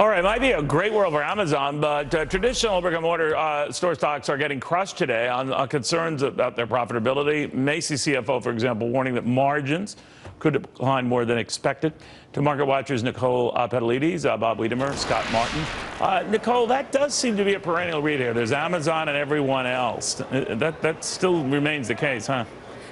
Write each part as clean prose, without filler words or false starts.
All right, might be a great world for Amazon, but traditional brick-and-mortar store stocks are getting crushed today on concerns about their profitability. Macy's CFO, for example, warning that margins could decline more than expected. To market watchers, Nicole Petalides, Bob Wiedemer, Scott Martin. Nicole, that does seem to be a perennial read here. There's Amazon and everyone else. That still remains the case, huh?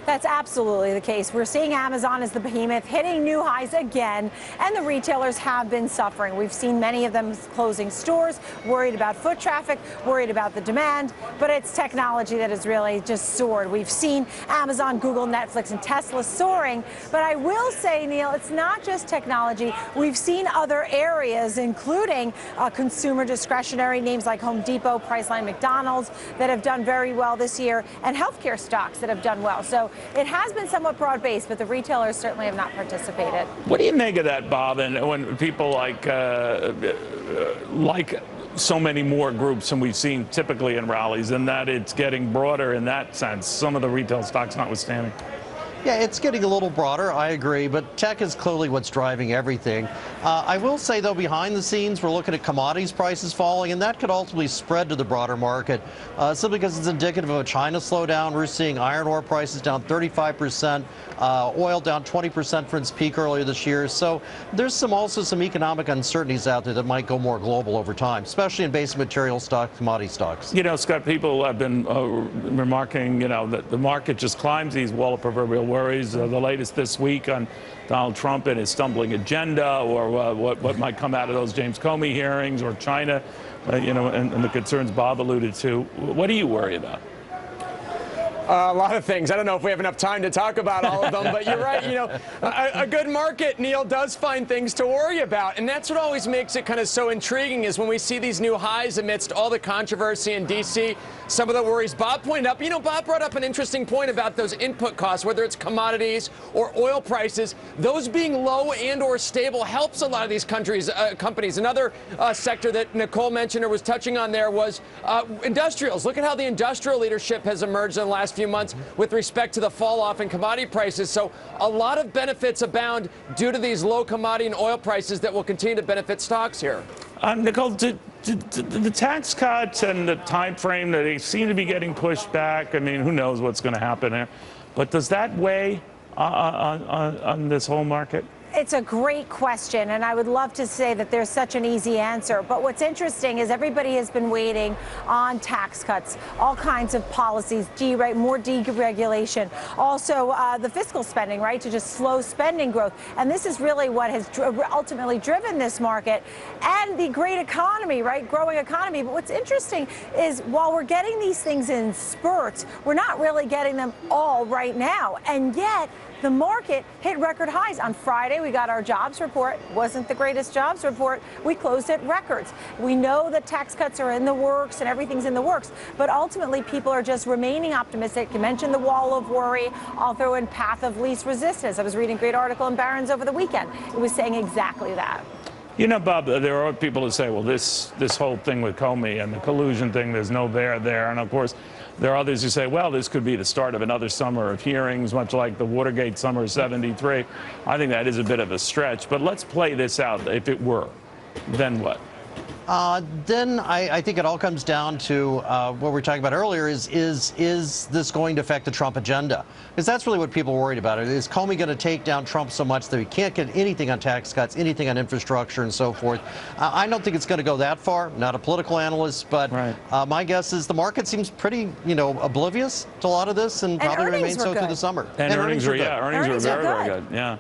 That's absolutely the case. We're seeing Amazon as the behemoth hitting new highs again, and the retailers have been suffering. We've seen many of them closing stores, worried about foot traffic, worried about the demand, but it's technology that has really just soared. We've seen Amazon, Google, Netflix, and Tesla soaring, but I will say, Neil, it's not just technology. We've seen other areas, including consumer discretionary names like Home Depot, Priceline, McDonald's, that have done very well this year, and healthcare stocks that have done well. So it has been somewhat broad-based, but the retailers certainly have not participated. What do you make of that, Bob? And when people like so many more groups than we've seen typically in rallies, and that it's getting broader in that sense, some of the retail stocks notwithstanding? Yeah, it's getting a little broader, I agree, but tech is clearly what's driving everything. I will say, though, behind the scenes, we're looking at commodities prices falling, and that could ultimately spread to the broader market, simply because it's indicative of a China slowdown. We're seeing iron ore prices down 35%, oil down 20% from its peak earlier this year. So there's also some economic uncertainties out there that might go more global over time, especially in basic material stocks, commodity stocks. You know, Scott, people have been remarking, that the market just climbs these wall of proverbial worries. The latest this week on Donald Trump and his stumbling agenda, or what might come out of those James Comey hearings, or China, and the concerns Bob alluded to. What do you worry about? A lot of things. I don't know if we have enough time to talk about all of them, but you're right. A good market, Neil, does find things to worry about. And that's what always makes it kind of so intriguing, is when we see these new highs amidst all the controversy in D.C., some of the worries Bob pointed up. Bob brought up an interesting point about those input costs, whether it's commodities or oil prices. Those being low and or stable helps a lot of these companies. Another sector that Nicole mentioned or was touching on there was industrials. Look at how the industrial leadership has emerged in the last few months with respect to the fall off in commodity prices. So a lot of benefits abound due to these low commodity and oil prices that will continue to benefit stocks here. Nicole, the tax cuts and the time frame, that they seem to be getting pushed back. I mean, who knows what's going to happen there? But does that weigh on this whole market? It's a great question, and I would love to say that there's such an easy answer. But what's interesting is everybody has been waiting on tax cuts, all kinds of policies, more deregulation, also the fiscal spending, right, to just slow spending growth. And this is really what has ultimately driven this market, and the great economy, right, growing economy. But what's interesting is while we're getting these things in spurts, we're not really getting them all right now. And yet, the market hit record highs. On Friday, we got our jobs report. Wasn't the greatest jobs report. We closed at records. We know that tax cuts are in the works and everything's in the works, but ultimately people are just remaining optimistic. You mentioned the wall of worry. I'll throw in path of least resistance. I was reading a great article in Barron's over the weekend. It was saying exactly that. Bob, there are people who say, well, this whole thing with Comey and the collusion thing, there's no there. And of course, there are others who say, well, this could be the start of another summer of hearings, much like the Watergate summer of '73. I think that is a bit of a stretch. But let's play this out. If it were, then what? Then I think it all comes down to what we were talking about earlier, is this going to affect the Trump agenda? Because that's really what people are worried about. Is Comey going to take down Trump so much that we can't get anything on tax cuts, anything on infrastructure and so forth? I don't think it's going to go that far. Not a political analyst, but right. My guess is the market seems pretty, oblivious to a lot of this, and probably remain so through the summer. And earnings were very good. Yeah.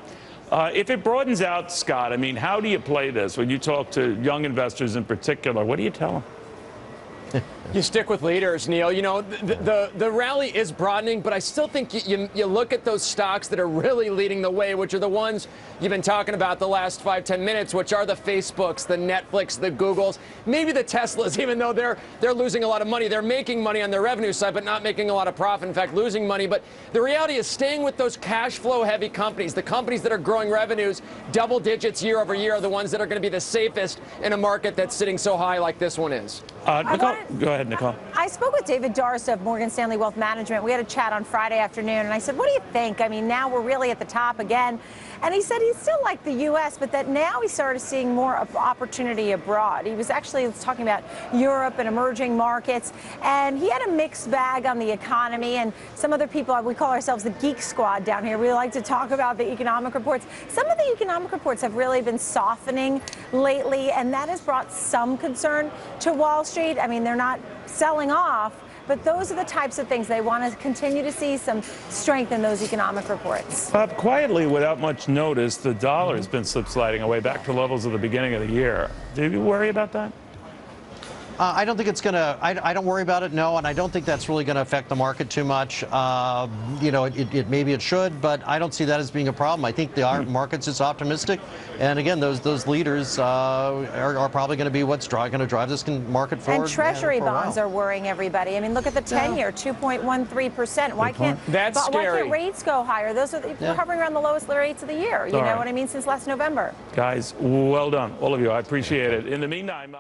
If it broadens out, Scott, I mean, how do you play this? When you talk to young investors in particular, what do you tell them? You stick with leaders, Neil. The rally is broadening, but I still think you look at those stocks that are really leading the way, which are the ones you've been talking about the last 5-10 minutes, which are the Facebooks, the Netflix, the Googles, maybe the Teslas, even though they're losing a lot of money. They're making money on their revenue side, but not making a lot of profit, in fact, losing money. But the reality is staying with those cash flow heavy companies, the companies that are growing revenues double digits year over year, are the ones that are going to be the safest in a market that's sitting so high like this one is. Nicole, go ahead, Nicole. I spoke with David Darst of Morgan Stanley Wealth Management. We had a chat on Friday afternoon, and I said, what do you think? I mean, now we're really at the top again. And he said he still liked the U.S., but that now he started seeing more of opportunity abroad. He was actually talking about Europe and emerging markets, and he had a mixed bag on the economy. And some other people, we call ourselves the Geek Squad down here, we like to talk about the economic reports. Some of the economic reports have really been softening lately, and that has brought some concern to Wall Street. I mean, they're not selling off, but those are the types of things they want to continue to see some strength in those economic reports. Quietly, without much notice, the dollar has been sliding away back to levels of the beginning of the year. Do you worry about that? I don't think it's going to, I don't worry about it, no, and I don't think that's really going to affect the market too much. You know, maybe it should, but I don't see that as being a problem. I think the market's just optimistic, and again, those leaders are probably going to be what's going to drive this market forward. And Treasury bonds are worrying everybody. I mean, look at the 10-year, 2.13%. Why can't rates go higher? Those are we're hovering around the lowest rates of the year. You know what I mean? Since last November. Guys, well done, all of you. I appreciate it. In the meantime.